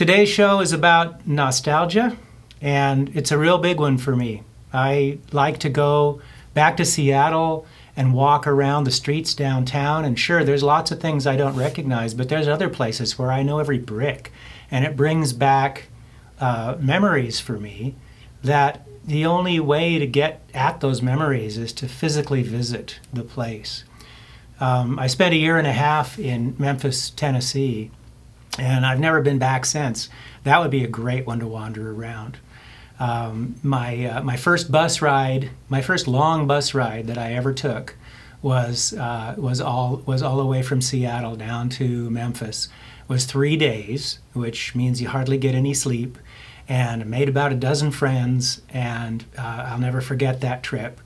Today's show is about nostalgia, and it's a real big one for me. I like to go back to Seattle and walk around the streets downtown, and sure, there's lots of things I don't recognize, but there's other places where I know every brick, and it brings back memories for me that the only way to get at those memories is to physically visit the place. I spent a year and a half in Memphis, Tennessee, and I've never been back since. That would be a great one to wander around. My first bus ride, my first long bus ride that I ever took was all the way from Seattle down to Memphis. It was 3 days, which means you hardly get any sleep, and I made about a dozen friends, and I'll never forget that trip.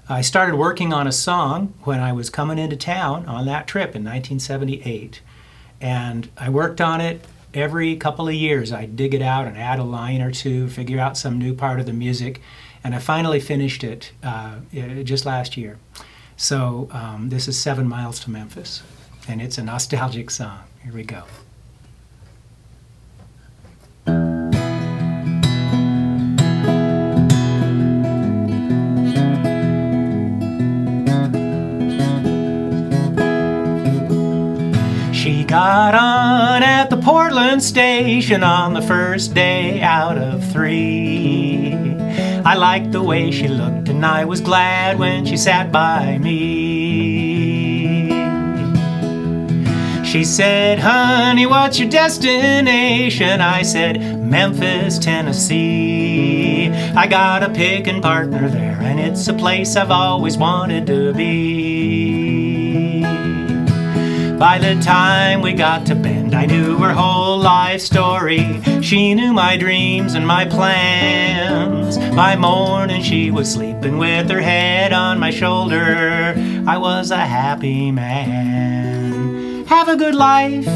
I started working on a song when I was coming into town on that trip in 1978, and I worked on it every couple of years. I'd dig it out and add a line or two, figure out some new part of the music, and I finally finished it just last year. So this is 7 Miles to Memphis, and it's a nostalgic song. Here we go. She got on at the Portland station on the first day out of 3. I liked the way she looked, and I was glad when she sat by me. She said, "Honey, what's your destination?" I said, "Memphis, Tennessee. I got a pickin' partner there, and it's a place I've always wanted to be." By the time we got to Bend, I knew her whole life story. She knew my dreams and my plans. By morning she was sleeping with her head on my shoulder. I was a happy man. Have a good life.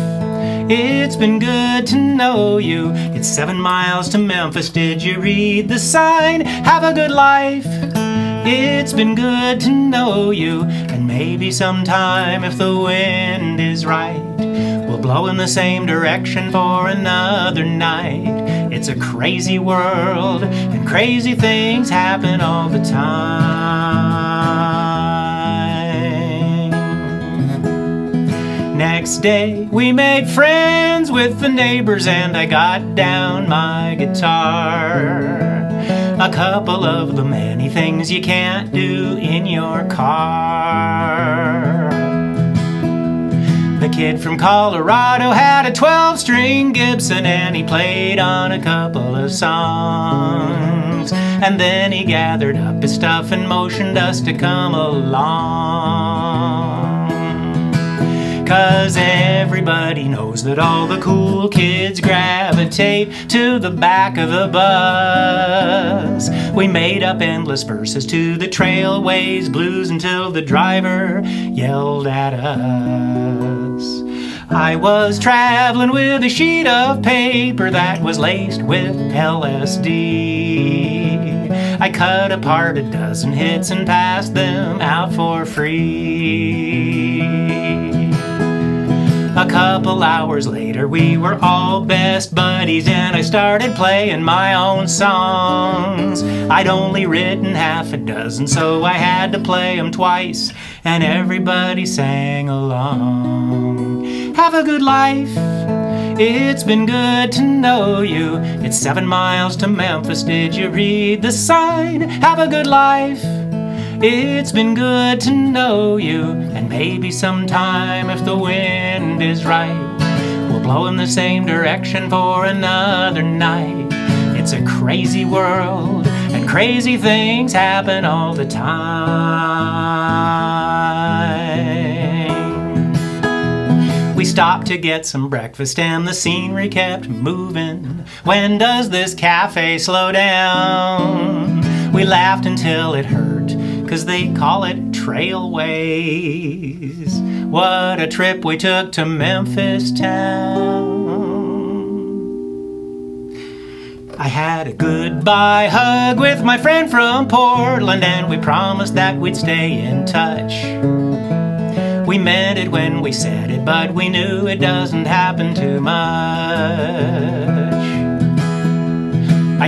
It's been good to know you. It's 7 miles to Memphis. Did you read the sign? Have a good life. It's been good to know you, and maybe sometime if the wind is right, we'll blow in the same direction for another night. It's a crazy world, and crazy things happen all the time. Next day, we made friends with the neighbors, and I got down my guitar. A couple of the many things you can't do in your car. The kid from Colorado had a 12-string Gibson, and he played on a couple of songs. And then he gathered up his stuff and motioned us to come along. 'Cause everybody knows that all the cool kids gravitate to the back of the bus. We made up endless verses to the Trailways Blues until the driver yelled at us. I was traveling with a sheet of paper that was laced with LSD. I cut apart a dozen hits and passed them out for free. A couple hours later, we were all best buddies, and I started playing my own songs. I'd only written half a dozen, so I had to play them twice, and everybody sang along. Have a good life. It's been good to know you. It's 7 miles to Memphis. Did you read the sign? Have a good life. It's been good to know you, and maybe sometime if the wind is right, we'll blow in the same direction for another night. It's a crazy world, and crazy things happen all the time. We stopped to get some breakfast, and the scenery kept moving. When does this cafe slow down? We laughed until it hurt, 'cause they call it Trailways. What a trip we took to Memphis town. I had a goodbye hug with my friend from Portland, and we promised that we'd stay in touch. We meant it when we said it, but we knew it doesn't happen too much.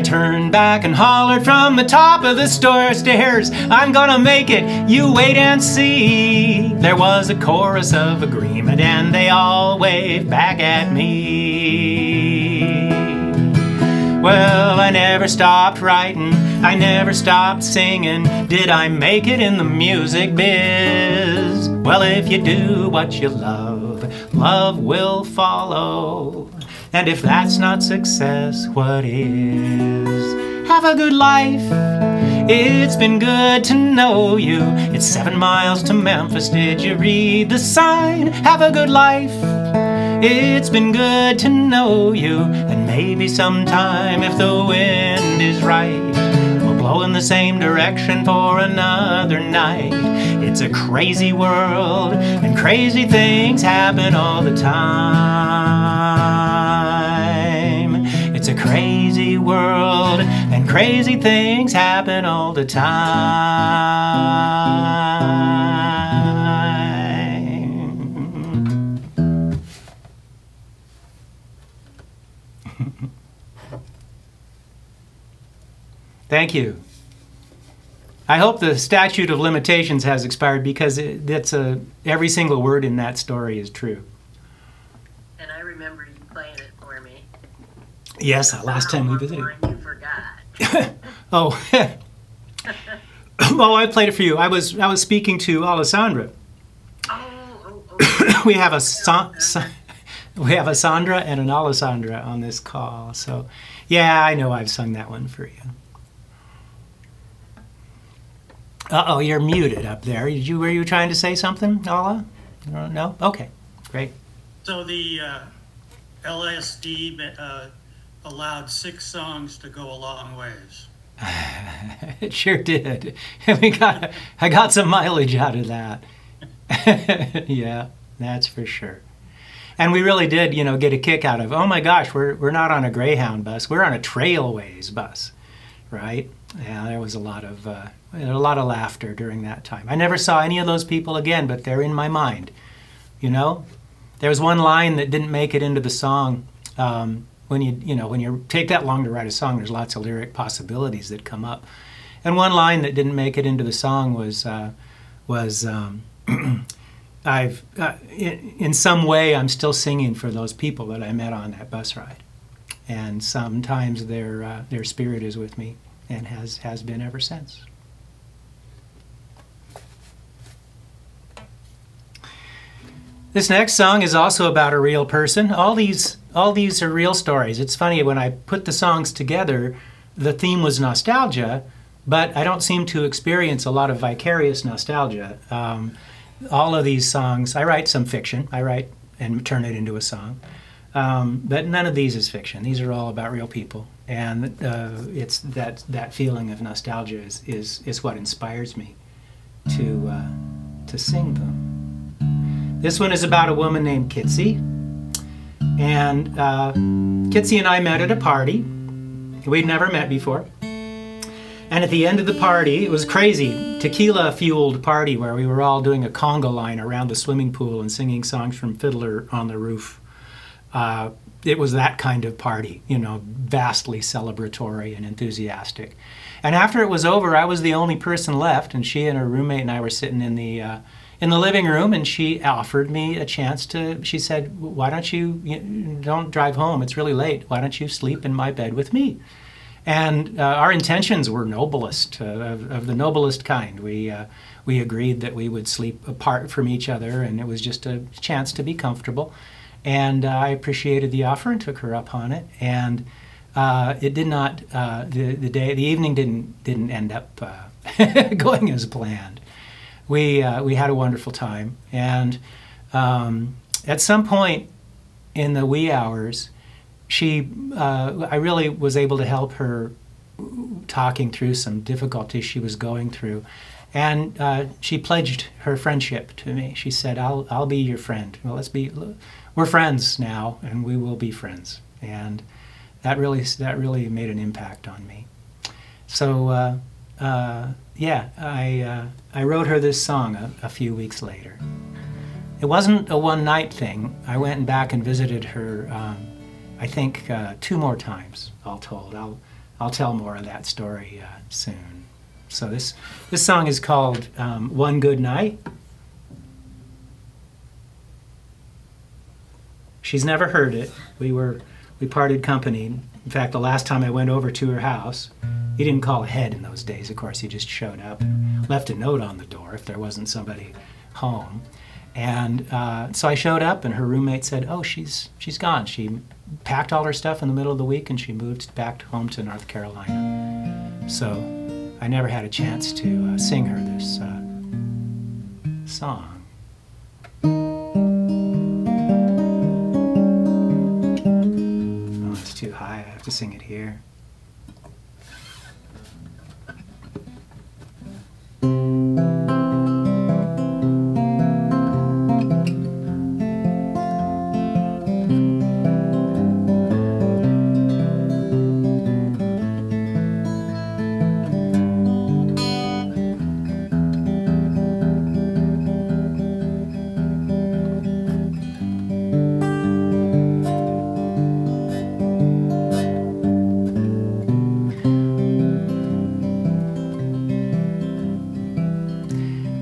turned back and hollered from the top of the store stairs, I'm gonna make it, you wait and see. There was a chorus of agreement and they all waved back at me. Well, I never stopped writing, I never stopped singing. Did I make it in the music biz? Well, if you do what you love, love will follow. And if that's not success, what is? Have a good life. It's been good to know you. It's 7 miles to Memphis. Did you read the sign? Have a good life. It's been good to know you. And maybe sometime, if the wind is right, we'll blow in the same direction for another night. It's a crazy world, and crazy things happen all the time. It's a crazy world, and crazy things happen all the time. Thank you. I hope the statute of limitations has expired, because every single word in that story is true. And I remember you playing it for me. Yes, last time we visited. You forgot. Oh, well, I played it for you. I was speaking to Alessandra. We have a Sandra and an Alessandra on this call. So, yeah, I know I've sung that one for you. Uh-oh, you're muted up there. Were you trying to say something, Ala? No? Okay, great. So the LSD allowed 6 songs to go a long ways. It sure did. I got some mileage out of that. Yeah, that's for sure. And we really did, get a kick out of, oh my gosh, we're not on a Greyhound bus, we're on a Trailways bus, right? Yeah, there was a lot of laughter during that time. I never saw any of those people again, but they're in my mind. There was one line that didn't make it into the song. When you take that long to write a song, there's lots of lyric possibilities that come up. And one line that didn't make it into the song was in some way I'm still singing for those people that I met on that bus ride, and sometimes their spirit is with me and has been ever since. This next song is also about a real person. All these are real stories. It's funny, when I put the songs together, the theme was nostalgia, but I don't seem to experience a lot of vicarious nostalgia. All of these songs, I write some fiction. I write and turn it into a song. But none of these is fiction. These are all about real people. And it's that feeling of nostalgia is what inspires me to sing them. This one is about a woman named Kitsy. And Kitsy and I met at a party. We'd never met before. And at the end of the party, it was crazy, tequila-fueled party where we were all doing a conga line around the swimming pool and singing songs from Fiddler on the Roof. It was that kind of party, vastly celebratory and enthusiastic. And after it was over, I was the only person left, and she and her roommate and I were sitting in the living room, and she offered me a chance she said, why don't don't drive home, it's really late, why don't you sleep in my bed with me? And our intentions were noblest, of the noblest kind. We agreed that we would sleep apart from each other, and it was just a chance to be comfortable. And I appreciated the offer and took her up on it. And it did not. The evening didn't end up going as planned. We had a wonderful time, and at some point in the wee hours, I really was able to help her talking through some difficulties she was going through, and she pledged her friendship to me. She said, "I'll be your friend. Well, we're friends now, and we will be friends." And that really made an impact on me. So I wrote her this song a few weeks later. It wasn't a one-night thing. I went back and visited her. I think 2 more times, all told. I'll tell more of that story soon. So this song is called One Good Night. She's never heard it. We parted company. In fact, the last time I went over to her house, he didn't call ahead in those days. Of course, he just showed up and left a note on the door if there wasn't somebody home. And so I showed up, and her roommate said, "Oh, she's gone. She packed all her stuff in the middle of the week, and she moved back home to North Carolina." So I never had a chance to sing her this song. Oh, it's too high. I have to sing it here.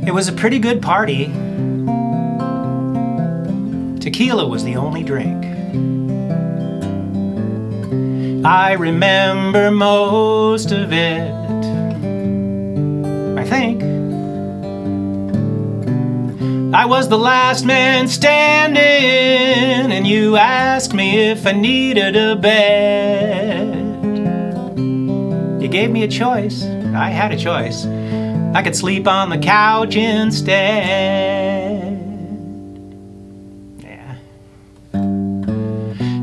It was a pretty good party. Tequila was the only drink. I remember most of it, I think. I was the last man standing, and you asked me if I needed a bed. You gave me a choice. I had a choice. I could sleep on the couch instead. Yeah.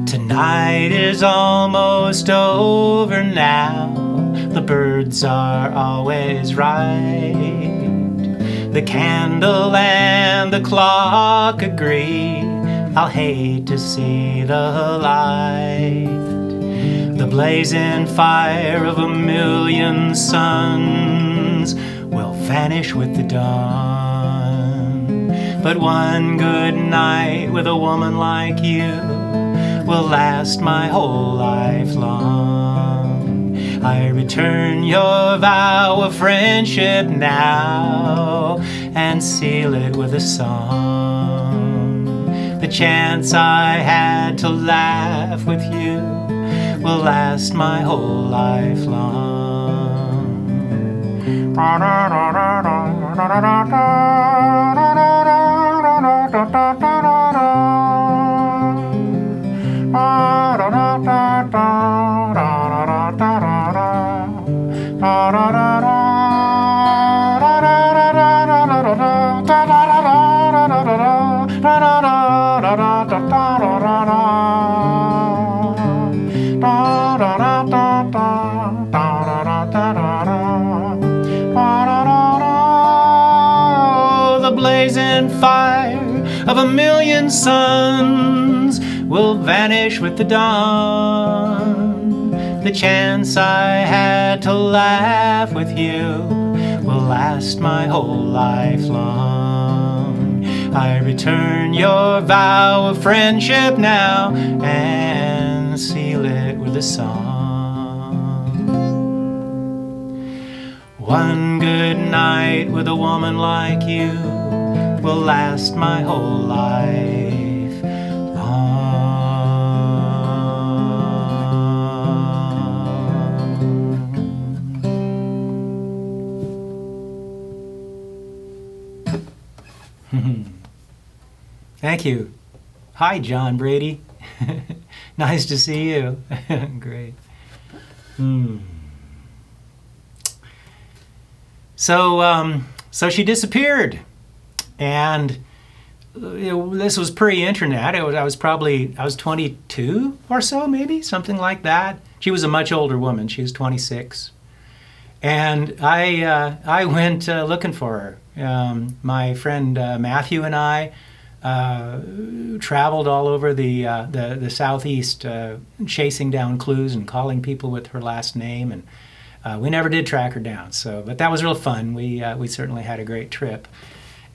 Tonight is almost over now. The birds are always right. The candle and the clock agree. I'll hate to see the light. The blazing fire of a million suns will vanish with the dawn. But one good night with a woman like you will last my whole life long. I return your vow of friendship now and seal it with a song. The chance I had to laugh with you will last my whole life long. The blazing fire of a million suns will vanish with the dawn. The chance I had to laugh with you will last my whole life long. I return your vow of friendship now and seal it with a song. One good night with a woman like you will last my whole life long. Thank you. Hi, John Brady. Nice to see you. Great. So she disappeared, and this was pre-internet. I was 22 or so, maybe something like that. She was a much older woman. She was 26, and I went looking for her. My friend Matthew and I traveled all over the Southeast, chasing down clues and calling people with her last name, and we never did track her down. But that was real fun. We certainly had a great trip,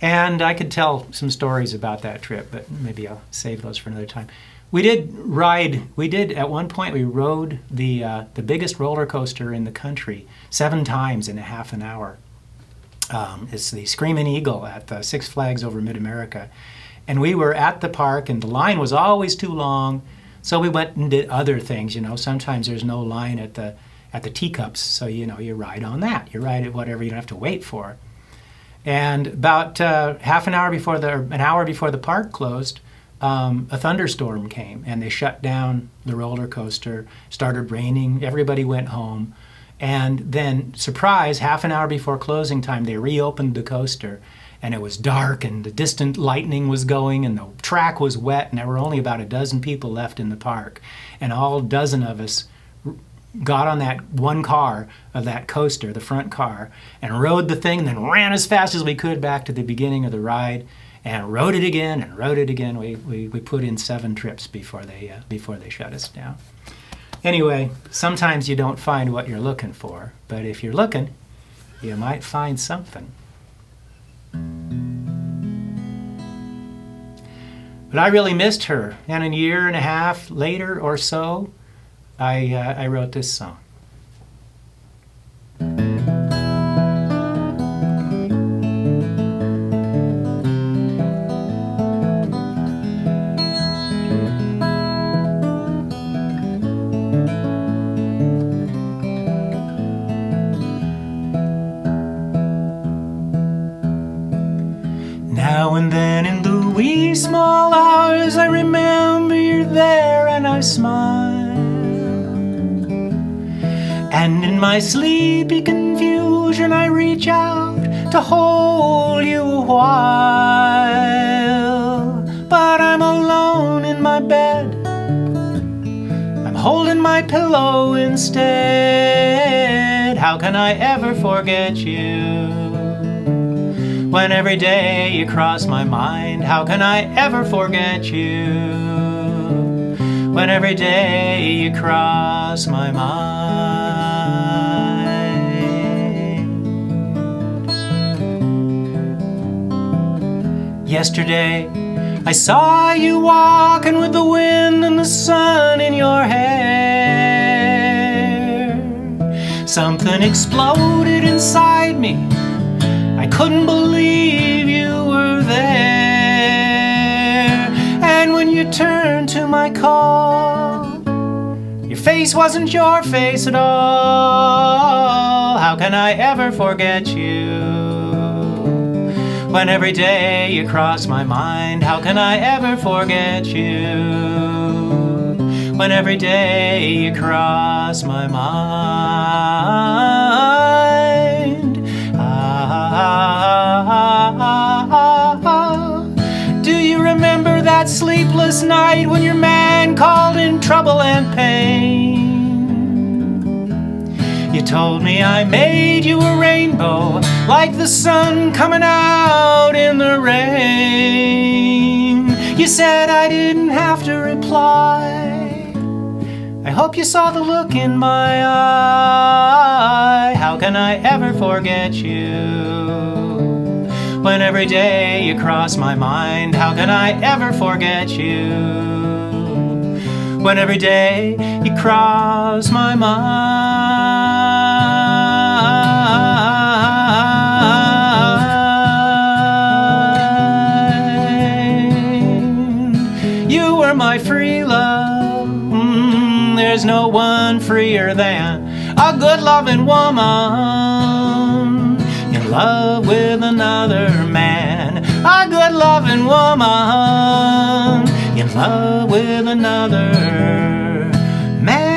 and I could tell some stories about that trip, but maybe I'll save those for another time. We did at one point, we rode the biggest roller coaster in the country 7 times in a half an hour. It's the Screaming Eagle at the Six Flags over Mid-America. And we were at the park, and the line was always too long, so we went and did other things. Sometimes there's no line at the teacups, so you ride on that. You ride at whatever you don't have to wait for. And about an hour before the park closed, a thunderstorm came, and they shut down the roller coaster. Started raining. Everybody went home. And then, surprise, half an hour before closing time, they reopened the coaster. And it was dark, and the distant lightning was going, and the track was wet, and there were only about a dozen people left in the park. And all dozen of us got on that one car of that coaster, the front car, and rode the thing, and then ran as fast as we could back to the beginning of the ride, and rode it again, and rode it again. We put in 7 trips before they shut us down. Anyway, sometimes you don't find what you're looking for, but if you're looking, you might find something. But I really missed her, and a year and a half later or so, I wrote this song. Now and then in the wee small hours I remember you're there and I smile. And in my sleepy confusion I reach out to hold you a while. But I'm alone in my bed, I'm holding my pillow instead. How can I ever forget you? When every day you cross my mind, how can I ever forget you? When every day you cross my mind. Yesterday, I saw you walking with the wind and the sun in your hair. Something exploded inside me. I couldn't believe you were there. And when you turned to my call, your face wasn't your face at all. How can I ever forget you? When every day you cross my mind, how can I ever forget you? When every day you cross my mind. Do you remember that sleepless night when your man called in trouble and pain? You told me I made you a rainbow, like the sun coming out in the rain. You said I didn't have to reply. I hope you saw the look in my eye. How can I ever forget you? When every day you cross my mind, how can I ever forget you? When every day you cross my mind. You were my free love. There's no one freer than a good loving woman in love with another man. A good loving woman in love with another man.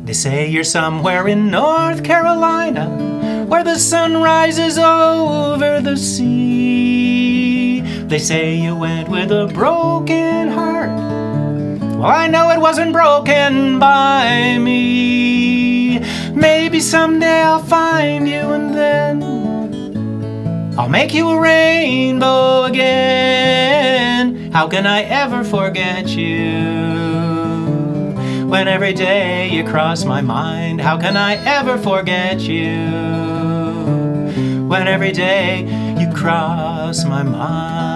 They say you're somewhere in North Carolina, where the sun rises over the sea. They say you went with a broken heart. Well, I know it wasn't broken by me. Maybe someday I'll find you, and then I'll make you a rainbow again. How can I ever forget you? When every day you cross my mind, how can I ever forget you? When every day you cross my mind.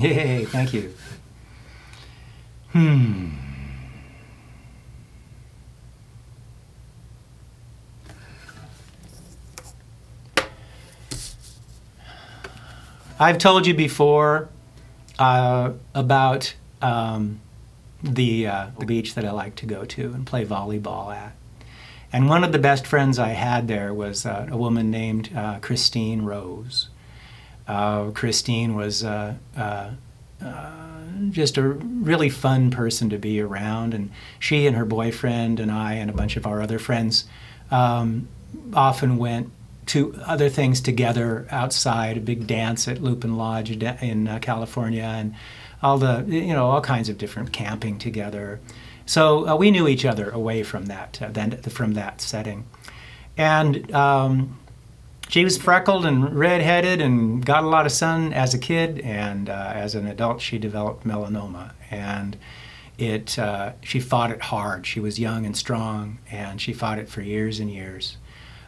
Yay, thank you. I've told you before about the beach that I like to go to and play volleyball at. And one of the best friends I had there was a woman named Christine Rose. Christine was just a really fun person to be around, and she and her boyfriend and I and a bunch of our other friends often went to other things together outside, a big dance at Lupin Lodge in California, and all kinds of different camping together. So we knew each other away from that setting, and she was freckled and redheaded and got a lot of sun as a kid, and as an adult she developed melanoma, and she fought it hard. She was young and strong, and she fought it for years and years.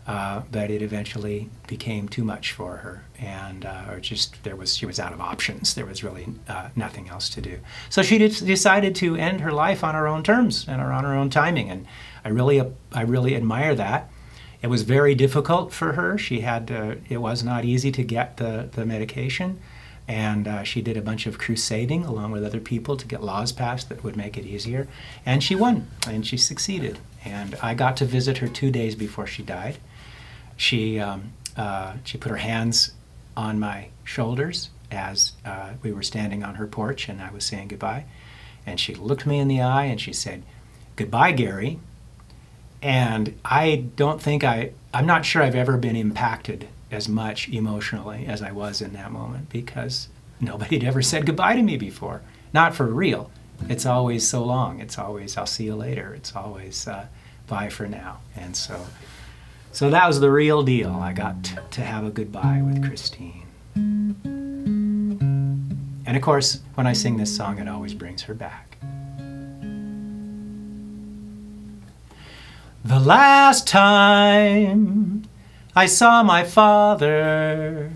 But it eventually became too much for her, and she was out of options. There was really nothing else to do. So she decided to end her life on her own terms and on her own timing, and I really admire that. It was very difficult for her. It was not easy to get the medication, and she did a bunch of crusading along with other people to get laws passed that would make it easier, and she won, and she succeeded. And I got to visit her 2 days before she died. She put her hands on my shoulders as we were standing on her porch and I was saying goodbye. And she looked me in the eye and she said, "Goodbye, Gary." And I'm not sure I've ever been impacted as much emotionally as I was in that moment, because nobody had ever said goodbye to me before. Not for real. It's always so long. It's always, "I'll see you later." It's always, "Bye for now." And so that was the real deal. I got to have a goodbye with Christine. And of course, when I sing this song, it always brings her back. The last time I saw my father,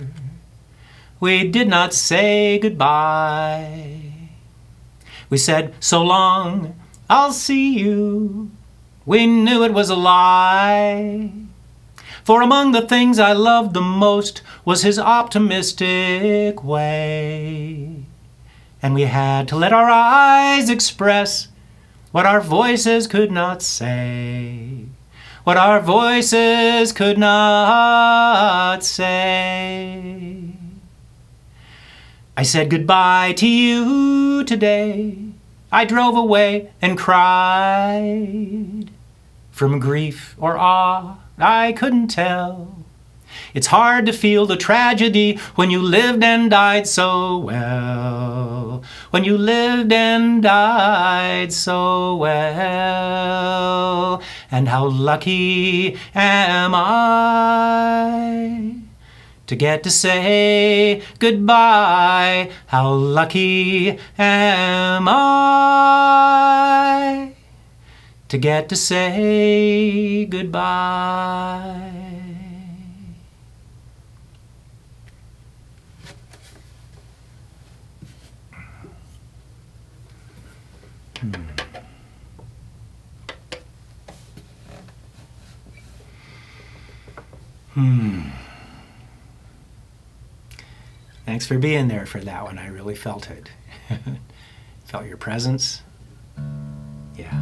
we did not say goodbye. We said, "So long, I'll see you." We knew it was a lie. For among the things I loved the most was his optimistic way. And we had to let our eyes express what our voices could not say. What our voices could not say. I said goodbye to you today. I drove away and cried. From grief or awe, I couldn't tell. It's hard to feel the tragedy when you lived and died so well. When you lived and died so well. And how lucky am I to get to say goodbye. How lucky am I to get to say goodbye. Thanks for being there for that one. I really felt it. Felt your presence. Yeah.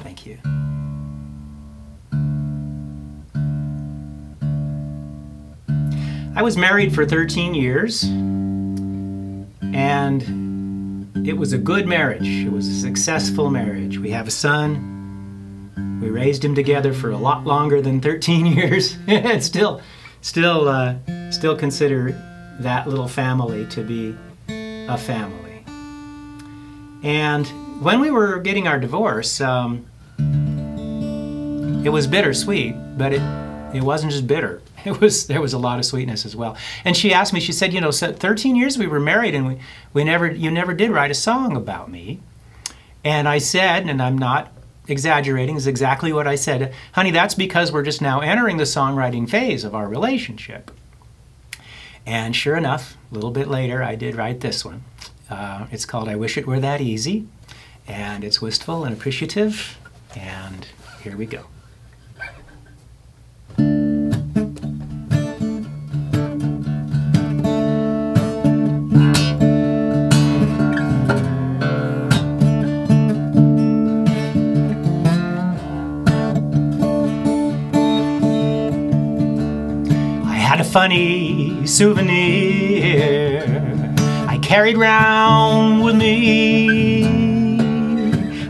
Thank you. I was married for 13 years, and it was a good marriage. It was a successful marriage. We have a son. We raised him together for a lot longer than 13 years. And still consider that little family to be a family. And when we were getting our divorce, it was bittersweet, but it wasn't just bitter. There was a lot of sweetness as well. And she asked me, she said, you know, so 13 years we were married and you never did write a song about me. And I said, and I'm not exaggerating, is exactly what I said, honey, that's because we're just now entering the songwriting phase of our relationship. And sure enough, a little bit later, I did write this one. It's called I Wish It Were That Easy, and it's wistful and appreciative, and here we go. Funny souvenir I carried round with me,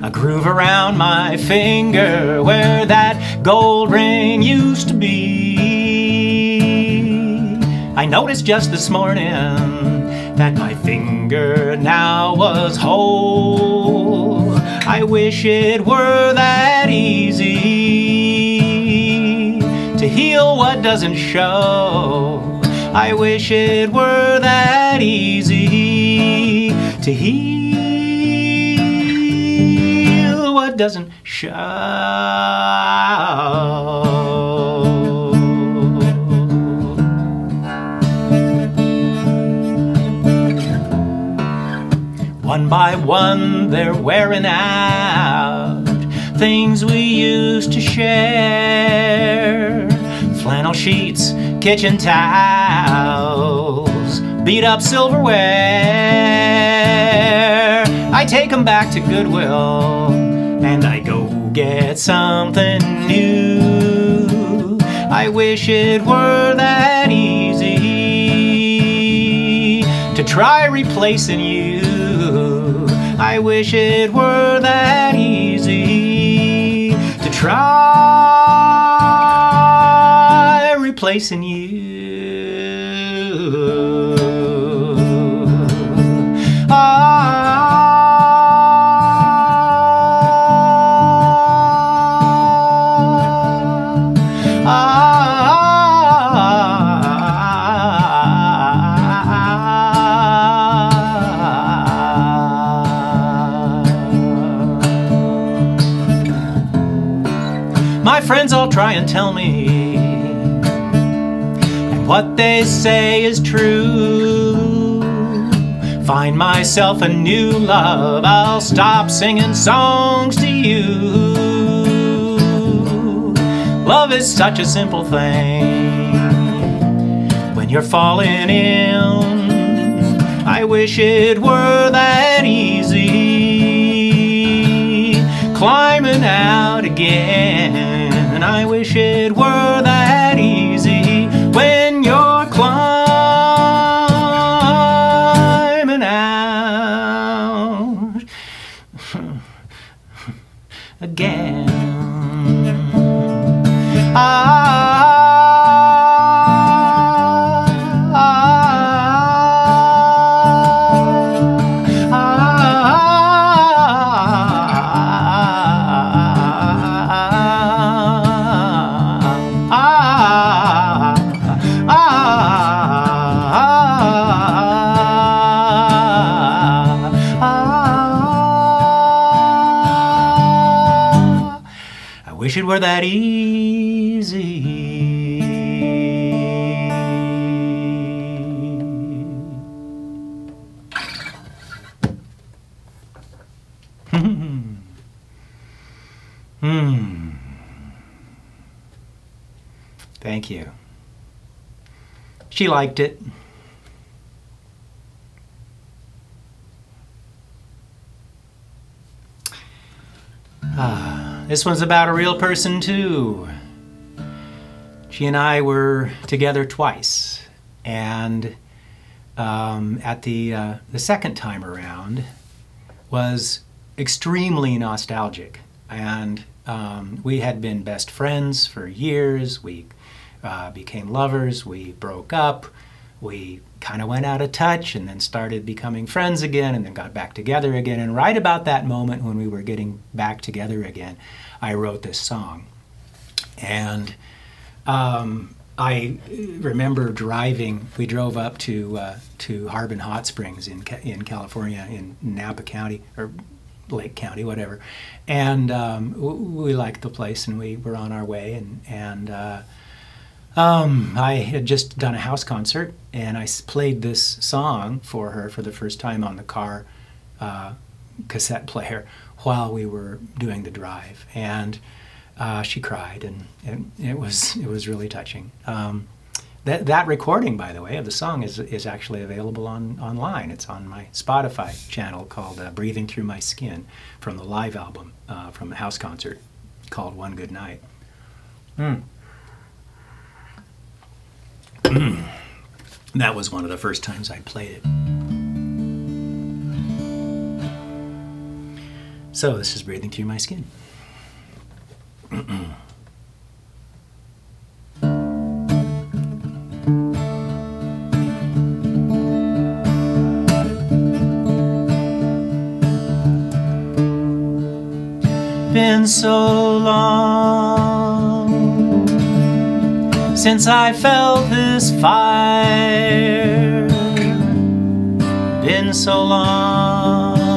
a groove around my finger where that gold ring used to be. I noticed just this morning that my finger now was whole. I wish it were that easy to heal what doesn't show. I wish it were that easy to heal what doesn't show. One by one they're wearing out things we used to share. Flannel sheets, kitchen towels, beat up silverware. I take them back to Goodwill and I go get something new. I wish it were that easy to try replacing you. I wish it were that easy to try replacing you. My friends all try and tell me, and what they say is true. Find myself a new love, I'll stop singing songs to you. Love is such a simple thing when you're falling in. I wish it were that easy, climbing out again. I wish it were that easy when you're climbing out again. Wish it were that easy. Thank you. She liked it. This one's about a real person too. She and I were together twice, and at the second time around was extremely nostalgic, and We had been best friends for years. We became lovers. We broke up. We kind of went out of touch and then started becoming friends again and then got back together again. And right about that moment when we were getting back together again, I wrote this song. And I remember driving. We drove up to Harbin Hot Springs in California, in Napa County or Lake County, whatever. And we liked the place, and we were on our way. And I had just done a house concert, and I played this song for her for the first time on the car cassette player while we were doing the drive. And she cried, and it was really touching. That recording, by the way, of the song is actually available online. It's on my Spotify channel called "Breathing Through My Skin" from the live album from the house concert called "One Good Night." That was one of the first times I played it. So this is "Breathing Through My Skin." Been so long since I felt this fire. Been so long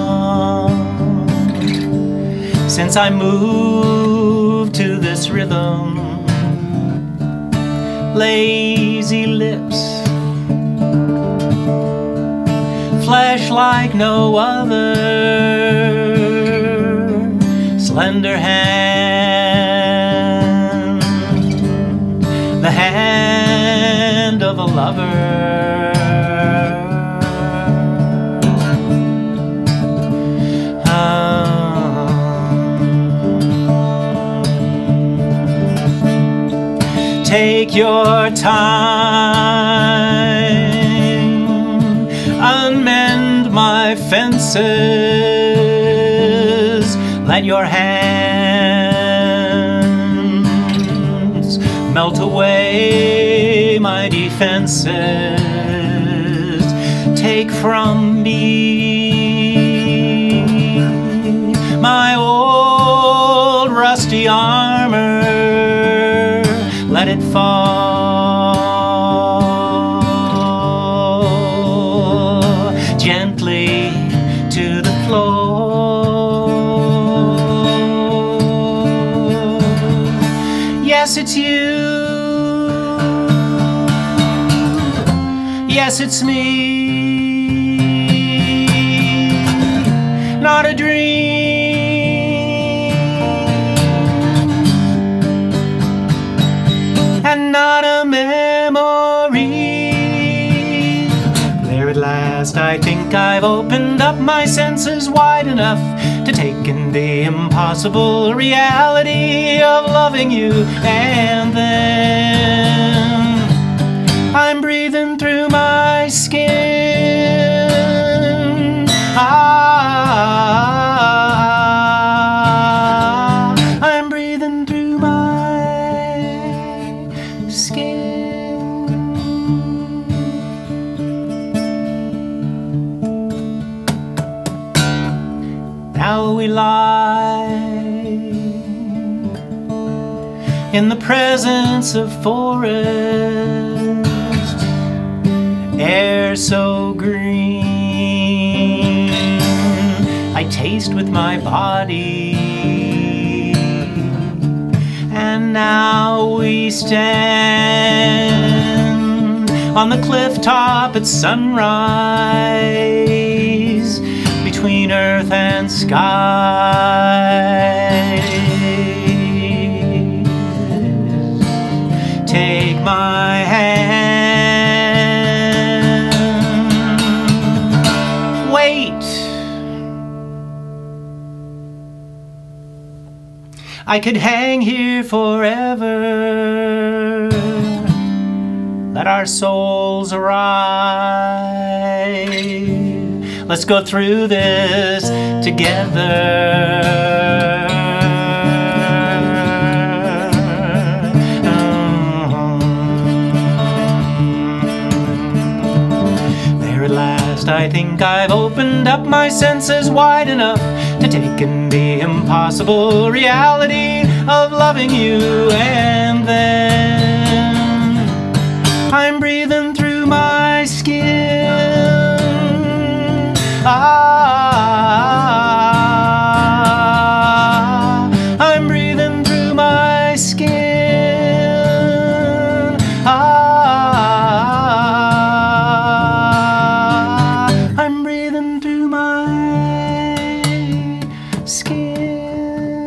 since I moved to this rhythm. Lazy lips, flesh like no other, slender hand, the hand of a lover. Take your time, unmend my fences, let your hands melt away my defenses. Take from me my old rusty armor, let it fall gently to the floor. Yes, it's you. Yes, it's me. Not a dream. And not a memory. There at last, I think I've opened up my senses wide enough to take in the impossible reality of loving you. And then I'm breathing through my skin. I'm breathing through my skin. Now we lie in the presence of forest, air so green, I taste with my body. And now we stand on the cliff top at sunrise, between earth and sky. Take my hand. Wait. I could hang here forever. Let our souls arrive. Let's go through this together. last. I think I've opened up my senses wide enough to take in the impossible reality of loving you. And then I'm breathing through my skin. I'm breathing through my skin. I'm breathing through my skin.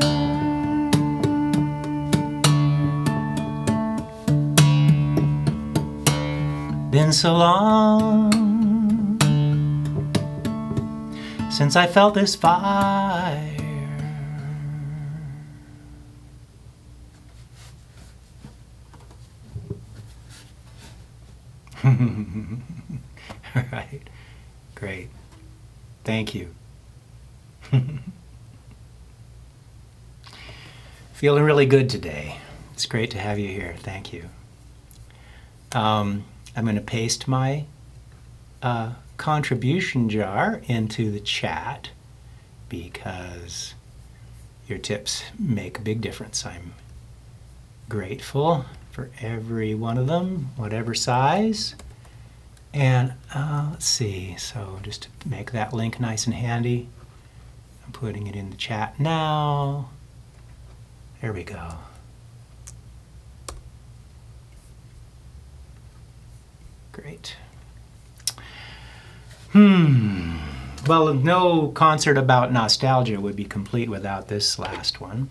Been so long since I felt this fire. All right, great. Thank you. Feeling really good today. It's great to have you here. Thank you. I'm going to paste my contribution jar into the chat because your tips make a big difference. I'm grateful for every one of them, whatever size. And let's see, so just to make that link nice and handy, I'm putting it in the chat now. There we go. Great. Well, no concert about nostalgia would be complete without this last one.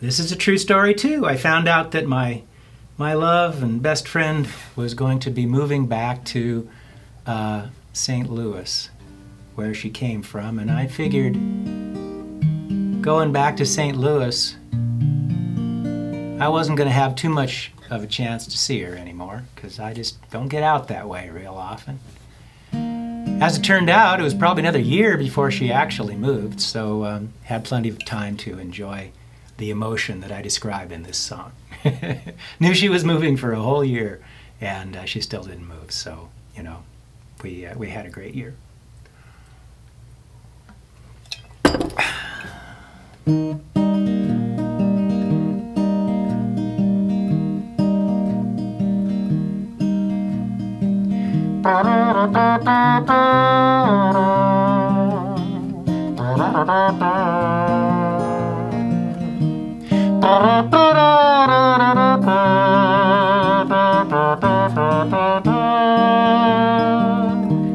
This is a true story too. I found out that my love and best friend was going to be moving back to St. Louis, where she came from, and I figured going back to St. Louis, I wasn't going to have too much of a chance to see her anymore because I just don't get out that way real often. As it turned out, it was probably another year before she actually moved, so had plenty of time to enjoy the emotion that I describe in this song. Knew she was moving for a whole year, and she still didn't move, so, you know, we had a great year.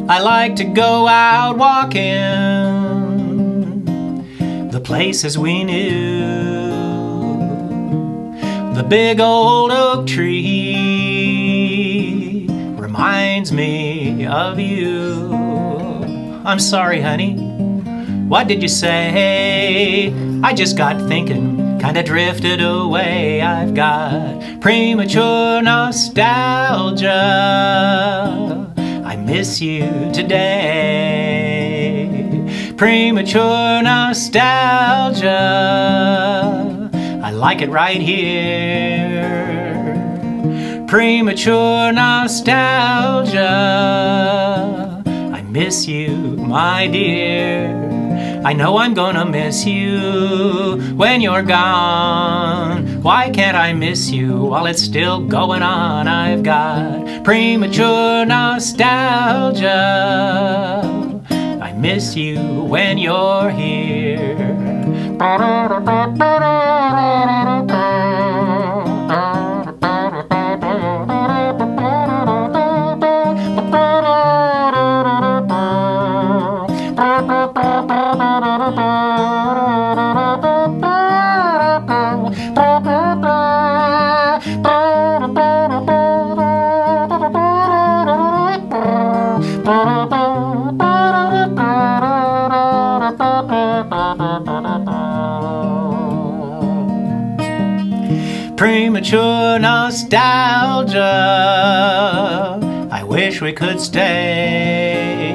I like to go out walking the places we knew. The big old oak tree reminds me of you. I'm sorry, honey, what did you say? I just got thinking, kinda drifted away. I've got premature nostalgia. I miss you today. Premature nostalgia. I like it right here. Premature nostalgia. I miss you, my dear. I know I'm gonna miss you when you're gone. Why can't I miss you while it's still going on? I've got premature nostalgia. I miss you when you're here. Premature nostalgia. I wish we could stay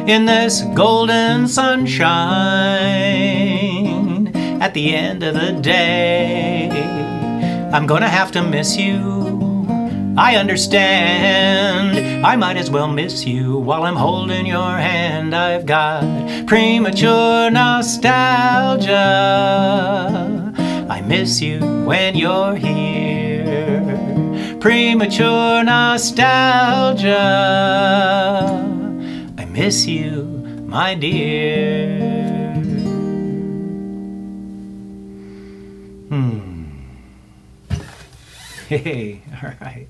in this golden sunshine. At the end of the day, I'm gonna have to miss you I understand. I might as well miss you while I'm holding your hand. I've got premature nostalgia. I miss you when you're here. Premature nostalgia. I miss you, my dear. Hey, all right.